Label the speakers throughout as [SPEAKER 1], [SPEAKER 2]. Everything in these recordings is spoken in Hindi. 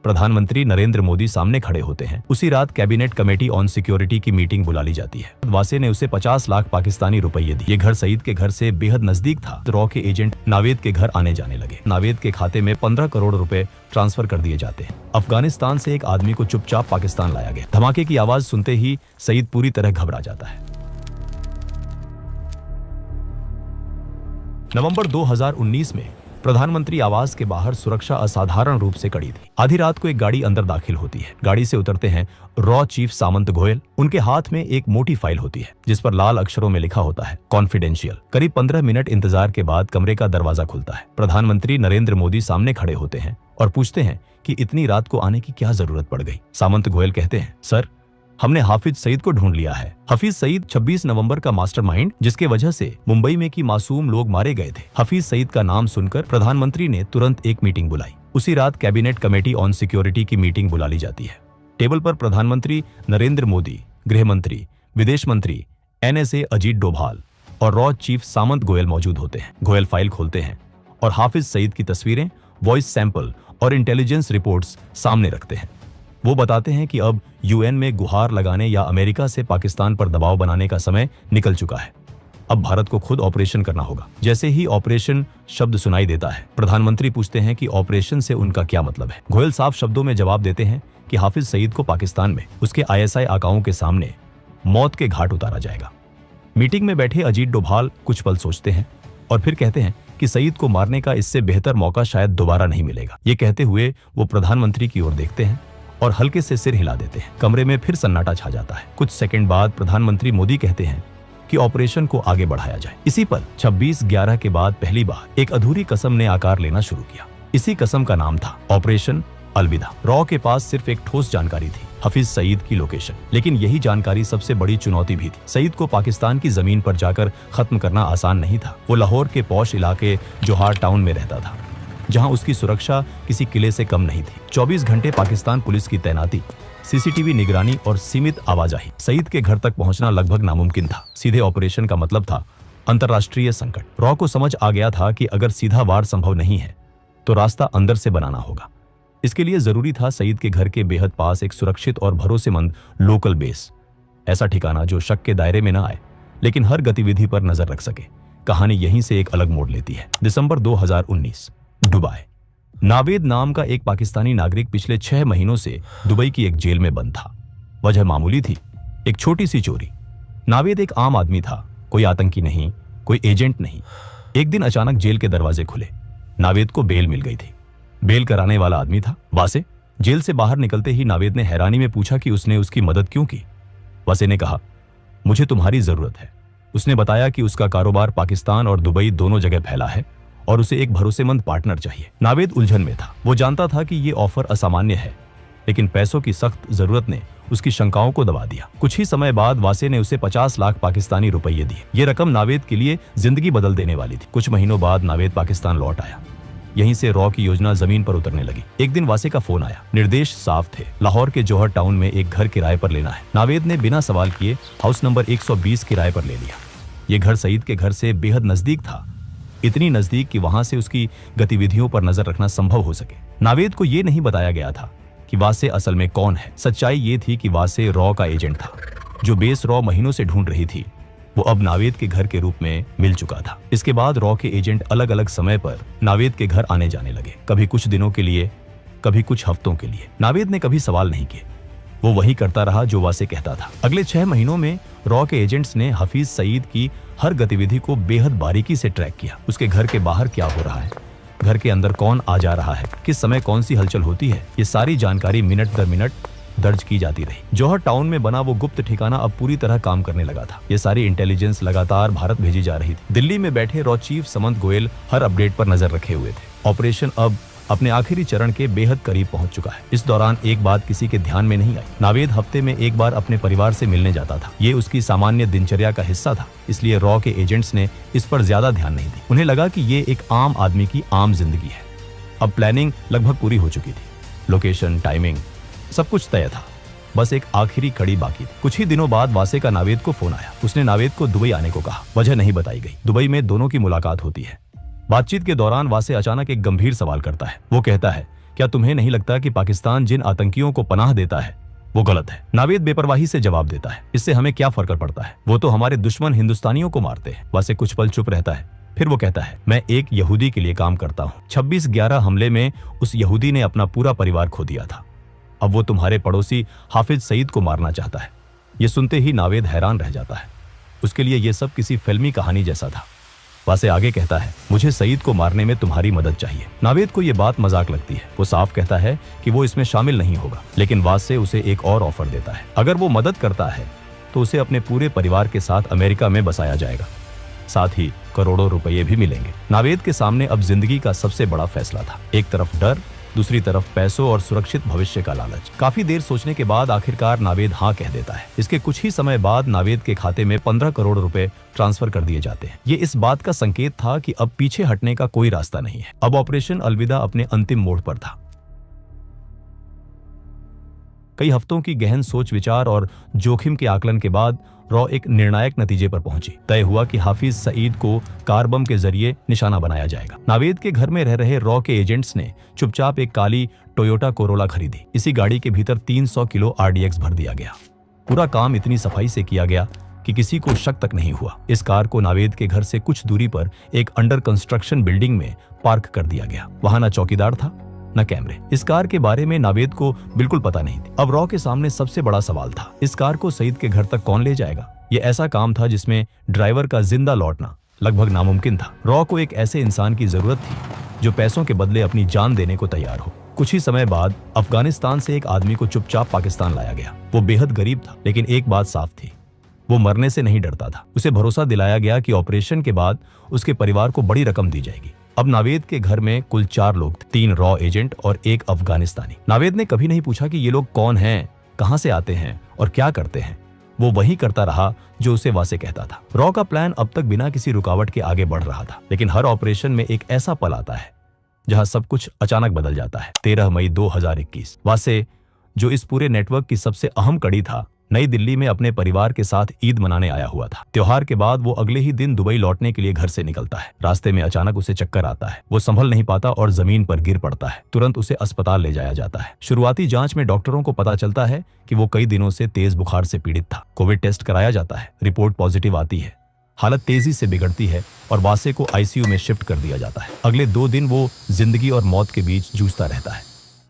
[SPEAKER 1] प्रधानमंत्री नरेंद्र मोदी सामने खड़े होते हैं। उसी रात कैबिनेट कमेटी ऑन सिक्योरिटी की मीटिंग बुला ली जाती है। वासे ने उसे 50 लाख पाकिस्तानी रुपये दिए। ये घर सईद के घर से बेहद नजदीक था। रॉ के एजेंट नावेद के घर आने जाने लगे। नावेद के खाते में 15 करोड़ रुपए ट्रांसफर कर दिए जाते हैं। अफगानिस्तान से एक आदमी को चुपचाप पाकिस्तान लाया गया। धमाके की आवाज सुनते ही सईद पूरी तरह घबरा जाता है। नवंबर 2019 में प्रधानमंत्री आवास के बाहर सुरक्षा असाधारण रूप से कड़ी थी। आधी रात को एक गाड़ी अंदर दाखिल होती है। गाड़ी से उतरते हैं रॉ चीफ सामंत गोयल। उनके हाथ में एक मोटी फाइल होती है जिस पर लाल अक्षरों में लिखा होता है कॉन्फिडेंशियल। करीब 15 मिनट इंतजार के बाद कमरे का दरवाजा खुलता है। प्रधानमंत्री नरेंद्र मोदी सामने खड़े होते हैं और पूछते हैं कि इतनी रात को आने की क्या जरूरत पड़ गई। सामंत गोयल कहते हैं, सर, हमने हाफिज सईद को ढूंढ लिया है। हफीज सईद 26 नवंबर का मास्टरमाइंड जिसके वजह से मुंबई में की मासूम लोग मारे गए थे। हफीज सईद का नाम सुनकर प्रधानमंत्री ने तुरंत एक मीटिंग बुलाई। उसी रात कैबिनेट कमेटी ऑन सिक्योरिटी की मीटिंग बुला ली जाती है। टेबल पर प्रधानमंत्री नरेंद्र मोदी, गृह मंत्री, विदेश मंत्री, NSA अजीत डोभाल और रॉ चीफ सामंत गोयल मौजूद होते हैं। गोयल फाइल खोलते हैं और हाफिज सईद की तस्वीरें, वॉइस सैंपल और इंटेलिजेंस रिपोर्ट्स सामने रखते हैं। वो बताते हैं कि अब UN में गुहार लगाने या अमेरिका से पाकिस्तान पर दबाव बनाने का समय निकल चुका है। अब भारत को खुद ऑपरेशन करना होगा। जैसे ही ऑपरेशन शब्द सुनाई देता है, प्रधानमंत्री पूछते हैं कि ऑपरेशन से उनका क्या मतलब है। गोयल साफ शब्दों में जवाब देते हैं कि हाफिज सईद को पाकिस्तान में उसके ISI आकाओं के सामने मौत के घाट उतारा जाएगा। मीटिंग में बैठे अजीत डोभाल कुछ पल सोचते हैं और फिर कहते हैं कि सईद को मारने का इससे बेहतर मौका शायद दोबारा नहीं मिलेगा। ये कहते हुए वो प्रधानमंत्री की ओर देखते हैं और हल्के से सिर हिला देते हैं। कमरे में फिर सन्नाटा छा जाता है। कुछ सेकंड बाद प्रधानमंत्री मोदी कहते हैं कि ऑपरेशन को आगे बढ़ाया जाए। इसी पल 26/11 के बाद पहली बार एक अधूरी कसम ने आकार लेना शुरू किया। इसी कसम का नाम था ऑपरेशन अलविदा। रॉ के पास सिर्फ एक ठोस जानकारी थी, हफीज सईद की लोकेशन। लेकिन यही जानकारी सबसे बड़ी चुनौती भी थी। सईद को पाकिस्तान की जमीन पर जाकर खत्म करना आसान नहीं था। वो लाहौर के पॉश इलाके जोहार टाउन में रहता था, जहां उसकी सुरक्षा किसी किले से कम नहीं थी। 24 घंटे पाकिस्तान पुलिस की तैनाती, CCTV निगरानी और सीमित आवाजाही। सईद के घर तक पहुंचना लगभग नामुमकिन था। सीधे ऑपरेशन का मतलब था अंतर्राष्ट्रीय संकट। रॉ को समझ आ गया था कि अगर सीधा वार संभव नहीं है तो रास्ता अंदर से बनाना होगा। इसके लिए जरूरी था सईद के घर के बेहद पास एक सुरक्षित और भरोसेमंद लोकल बेस। ऐसा ठिकाना जो शक के दायरे में न आए लेकिन हर गतिविधि पर नजर रख सके। कहानी यहीं से एक अलग मोड़ लेती है। दिसंबर 2019, दुबई। नावेद नाम का एक पाकिस्तानी नागरिक पिछले 6 महीनों से दुबई की एक जेल में बंद था। वजह मामूली थी, एक छोटी सी चोरी। नावेद एक आम आदमी था, कोई आतंकी नहीं, कोई एजेंट नहीं। एक दिन अचानक जेल के दरवाजे खुले। नावेद को बेल मिल गई थी। बेल कराने वाला आदमी था वासे। जेल से बाहर निकलते ही नावेद ने हैरानी में पूछा कि उसने उसकी मदद क्यों की। वासे ने कहा, मुझे तुम्हारी जरूरत है। उसने बताया कि उसका कारोबार पाकिस्तान और दुबई दोनों जगह फैला है और उसे एक भरोसेमंद पार्टनर चाहिए। नावेद उलझन में था। वो जानता था कि ये ऑफर असामान्य है, लेकिन पैसों की सख्त जरूरत ने उसकी शंकाओं को दबा दिया। कुछ ही समय बाद वासे ने उसे 50 लाख पाकिस्तानी रुपये दिए। ये रकम नावेद के लिए जिंदगी बदल देने वाली थी। कुछ महीनों बाद नावेद पाकिस्तान लौट आया। यहीं से रॉ की योजना जमीन पर उतरने लगी। एक दिन वासे का फोन आया। निर्देश साफ थे, लाहौर के जौहर टाउन में एक घर किराए पर लेना है। नावेद ने बिना सवाल किए हाउस नंबर 120 किराए पर ले लिया। ये घर सईद के घर से बेहद नजदीक था, इतनी नजदीक कि वहां से उसकी गतिविधियों पर नजर रखना संभव हो सके। नावेद को यह नहीं बताया गया था कि वासे असल में कौन है। सच्चाई ये थी कि वासे रॉ का एजेंट था। जो बेस रॉ महीनों से ढूंढ रही थी वो अब नावेद के घर के रूप में मिल चुका था। इसके बाद रॉ के एजेंट अलग अलग समय पर नावेद के घर आने जाने लगे, कभी कुछ दिनों के लिए, कभी कुछ हफ्तों के लिए। नावेद ने कभी सवाल नहीं किए, वो वही करता रहा जो वासे कहता था। अगले 6 महीनों में रॉ के एजेंट्स ने हफीज सईद की हर गतिविधि को बेहद बारीकी से ट्रैक किया। उसके घर के बाहर क्या हो रहा है, घर के अंदर कौन आ जा रहा है, किस समय कौन सी हलचल होती है, ये सारी जानकारी मिनट दर मिनट दर्ज की जाती रही। जौहर टाउन में बना वो गुप्त ठिकाना अब पूरी तरह काम करने लगा था। ये सारी इंटेलिजेंस लगातार भारत भेजी जा रही थी। दिल्ली में बैठे रॉ चीफ सामंत गोयल हर अपडेट पर नजर रखे हुए थे। ऑपरेशन अब अपने आखिरी चरण के बेहद करीब पहुंच चुका है। इस दौरान एक बात किसी के ध्यान में नहीं आई। नावेद हफ्ते में एक बार अपने परिवार से मिलने जाता था। ये उसकी सामान्य दिनचर्या का हिस्सा था, इसलिए रॉ के एजेंट्स ने इस पर ज्यादा ध्यान नहीं दी। उन्हें लगा कि ये एक आम आदमी की आम जिंदगी है। अब प्लानिंग लगभग पूरी हो चुकी थी। लोकेशन, टाइमिंग, सब कुछ तय था। बस एक आखिरी कड़ी बाकी थी। कुछ ही दिनों बाद वासे का नावेद को फोन आया। उसने नावेद को दुबई आने को कहा। वजह नहीं बताई गई। दुबई में दोनों की मुलाकात होती है। बातचीत के दौरान वासे अचानक एक गंभीर सवाल करता है। वो कहता है क्या तुम्हें नहीं लगता कि पाकिस्तान जिन आतंकियों को पनाह देता है वो गलत है? नावेद बेपरवाही से जवाब देता है, इससे हमें क्या फर्क पड़ता है, वो तो हमारे दुश्मन हिंदुस्तानियों को मारते हैं। वासे कुछ पल चुप रहता है, फिर वो कहता है, मैं एक यहूदी के लिए काम करता हूँ। 26/11 हमले में उस यहूदी ने अपना पूरा परिवार खो दिया था। अब वो तुम्हारे पड़ोसी हाफिज सईद को मारना चाहता है। ये सुनते ही नावेद हैरान रह जाता है। उसके लिए ये सब किसी फिल्मी कहानी जैसा था। वासे आगे कहता है, मुझे सईद को मारने में तुम्हारी मदद चाहिए। नावेद को ये बात मजाक लगती है। वो साफ कहता है कि वो इसमें शामिल नहीं होगा, लेकिन वासे उसे एक और ऑफर देता है। अगर वो मदद करता है तो उसे अपने पूरे परिवार के साथ अमेरिका में बसाया जाएगा, साथ ही करोड़ों रुपये भी मिलेंगे। नावेद के सामने अब जिंदगी का सबसे बड़ा फैसला था। एक तरफ डर, दूसरी तरफ पैसों और सुरक्षित भविष्य का लालच। काफी देर सोचने के बाद आखिरकार नावेद हाँ कह देता है। इसके कुछ ही समय बाद नावेद के खाते में 15 करोड़ रुपए ट्रांसफर कर दिए जाते हैं। ये इस बात का संकेत था कि अब पीछे हटने का कोई रास्ता नहीं है। अब ऑपरेशन अलविदा अपने अंतिम मोड़ पर था। कई हफ्तों की गहन सोच विचार और जोखिम के आकलन के बाद रॉ एक निर्णायक नतीजे पर पहुंची। तय हुआ कि हाफिज सईद को कार बम के जरिए निशाना बनाया जाएगा। नावेद के घर में रह रहे रॉ के एजेंट्स ने चुपचाप एक काली टोयोटा कोरोला खरीदी। इसी गाड़ी के भीतर 300 किलो RDX भर दिया गया। पूरा काम इतनी सफाई से किया गया कि किसी को शक तक नहीं हुआ। इस कार को नावेद के घर से कुछ दूरी पर एक अंडर कंस्ट्रक्शन बिल्डिंग में पार्क कर दिया गया। वहां न चौकीदार था न कैमरे। इस कार के बारे में नावेद को बिल्कुल पता नहीं थी। अब रॉ के सामने सबसे बड़ा सवाल था, इस कार को सईद के घर तक कौन ले जाएगा? यह ऐसा काम था जिसमें ड्राइवर का जिंदा लौटना लगभग नामुमकिन था। रॉ को एक ऐसे इंसान की जरूरत थी जो पैसों के बदले अपनी जान देने को तैयार हो। कुछ ही समय बाद अफगानिस्तान से एक आदमी को चुपचाप पाकिस्तान लाया गया। वो बेहद गरीब था, लेकिन एक बात साफ थी, वो मरने से नहीं डरता था। उसे भरोसा दिलाया गया कि ऑपरेशन के बाद उसके परिवार को बड़ी रकम दी जाएगी। अब नावेद के घर में कुल 4 लोग थे, 3 रॉ एजेंट और 1 अफगानिस्तानी। नावेद ने कभी नहीं पूछा कि ये लोग कौन हैं, कहां से आते हैं और क्या करते हैं। वो वही करता रहा जो उसे वासे कहता था। रॉ का प्लान अब तक बिना किसी रुकावट के आगे बढ़ रहा था, लेकिन हर ऑपरेशन में एक ऐसा पल आता है जहां सब कुछ अचानक बदल जाता है। 13 मई 2021 वासे, जो इस पूरे नेटवर्क की सबसे अहम कड़ी था, नई दिल्ली में अपने परिवार के साथ ईद मनाने आया हुआ था। त्योहार के बाद वो अगले ही दिन दुबई लौटने के लिए घर से निकलता है। रास्ते में अचानक उसे चक्कर आता है। वो संभल नहीं पाता और जमीन पर गिर पड़ता है। तुरंत उसे अस्पताल ले जाया जाता है। शुरुआती जांच में डॉक्टरों को पता चलता है कि वो कई दिनों से तेज बुखार से पीड़ित था। कोविड टेस्ट कराया जाता है, रिपोर्ट पॉजिटिव आती है। हालत तेजी से बिगड़ती है और वासे को ICU में शिफ्ट कर दिया जाता है। अगले 2 दिन वो जिंदगी और मौत के बीच जूझता रहता है।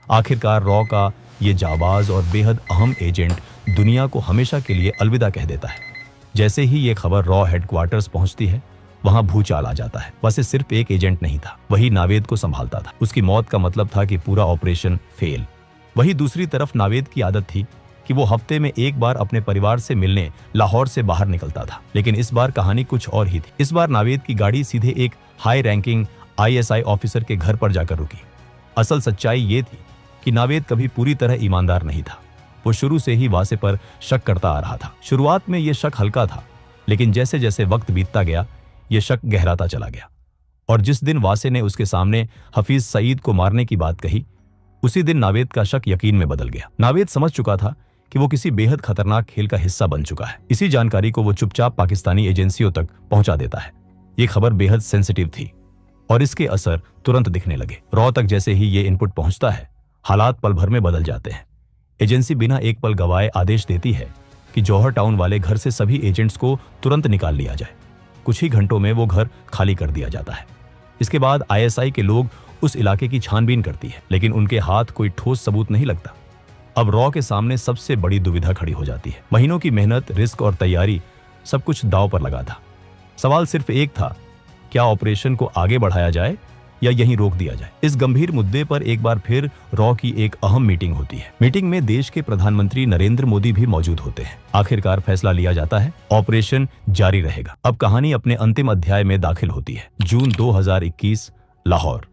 [SPEAKER 1] आखिरकार रॉ का ये जाबाज और बेहद अहम एजेंट दुनिया को हमेशा के लिए अलविदा कह देता है। जैसे ही ये खबर रॉ हेडक्वार्टर्स पहुंचती है, वहां भूचाल आ जाता है। वैसे सिर्फ एक एजेंट नहीं था, वही नावेद को संभालता था। उसकी मौत का मतलब था कि पूरा ऑपरेशन फेल। वही दूसरी तरफ नावेद की आदत थी कि वो हफ्ते में एक बार अपने परिवार से मिलने लाहौर से बाहर निकलता था। लेकिन इस बार कहानी कुछ और ही थी। इस बार नावेद की गाड़ी सीधे एक हाई रैंकिंग ISI ऑफिसर के घर पर जाकर रुकी। असल सच्चाई ये थी कि नावेद कभी पूरी तरह ईमानदार नहीं था। वो शुरू से ही वासे पर शक करता आ रहा था। शुरुआत में ये शक हल्का था, लेकिन जैसे जैसे वक्त बीतता गया, ये शक गहराता चला गया। और जिस दिन वासे ने उसके सामने हफीज सईद को मारने की बात कही, उसी दिन नावेद का शक यकीन में बदल गया। नावेद समझ चुका था कि वो किसी बेहद खतरनाक खेल का हिस्सा बन चुका है। इसी जानकारी को वो चुपचाप पाकिस्तानी एजेंसियों तक पहुंचा देता है। ये खबर बेहद सेंसिटिव थी और इसके असर तुरंत दिखने लगे। रॉ तक जैसे ही ये इनपुट पहुंचता है, हालात पल भर में बदल जाते हैं। एजेंसी बिना एक पल गवाए आदेश देती है कि जौहर टाउन वाले घर से सभी एजेंट्स को तुरंत निकाल लिया जाए। कुछ ही घंटों में वो घर खाली कर दिया जाता है। इसके बाद ISI के लोग उस इलाके की छानबीन करती है, लेकिन उनके हाथ कोई ठोस सबूत नहीं लगता। अब रॉ के सामने सबसे बड़ी दुविधा खड़ी हो जाती है। महीनों की मेहनत, रिस्क और तैयारी, सब कुछ दांव पर लगा था। सवाल सिर्फ एक था, क्या ऑपरेशन को आगे बढ़ाया जाए या यहीं रोक दिया जाए। इस गंभीर मुद्दे पर एक बार फिर रॉ की एक अहम मीटिंग होती है। मीटिंग में देश के प्रधानमंत्री नरेंद्र मोदी भी मौजूद होते हैं। आखिरकार फैसला लिया जाता है, ऑपरेशन जारी रहेगा। अब कहानी अपने अंतिम अध्याय में दाखिल होती है। जून 2021, लाहौर,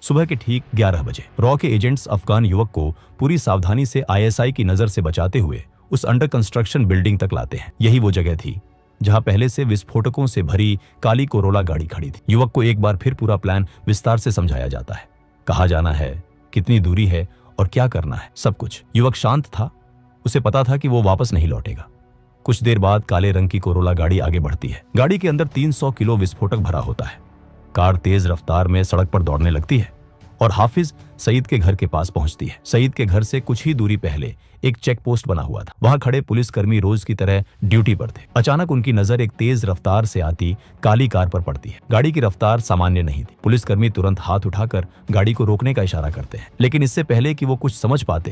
[SPEAKER 1] सुबह के ठीक 11 बजे। रॉ के एजेंट्स अफगान युवक को पूरी सावधानी से ISI की नजर से बचाते हुए उस अंडर कंस्ट्रक्शन बिल्डिंग तक लाते हैं। यही वो जगह थी जहां पहले से विस्फोटकों से भरी काली कोरोला गाड़ी खड़ी थी। युवक को एक बार फिर पूरा प्लान विस्तार से समझाया जाता है। कहाँ जाना है, कितनी दूरी है और क्या करना है, सब कुछ। युवक शांत था, उसे पता था कि वो वापस नहीं लौटेगा। कुछ देर बाद काले रंग की कोरोला गाड़ी आगे बढ़ती है। गाड़ी के अंदर 300 किलो विस्फोटक भरा होता है। कार तेज रफ्तार में सड़क पर दौड़ने लगती है और हाफिज सईद के घर के पास पहुंचती है। सईद के घर से कुछ ही दूरी पहले एक चेक पोस्ट बना हुआ था। वहां खड़े पुलिसकर्मी रोज की तरह ड्यूटी पर थे। अचानक उनकी नजर एक तेज रफ्तार से आती काली कार पर पड़ती है। गाड़ी की रफ्तार सामान्य नहीं थी। पुलिसकर्मी तुरंत हाथ उठाकर गाड़ी को रोकने का इशारा करते हैं, लेकिन इससे पहले कि वो कुछ समझ पाते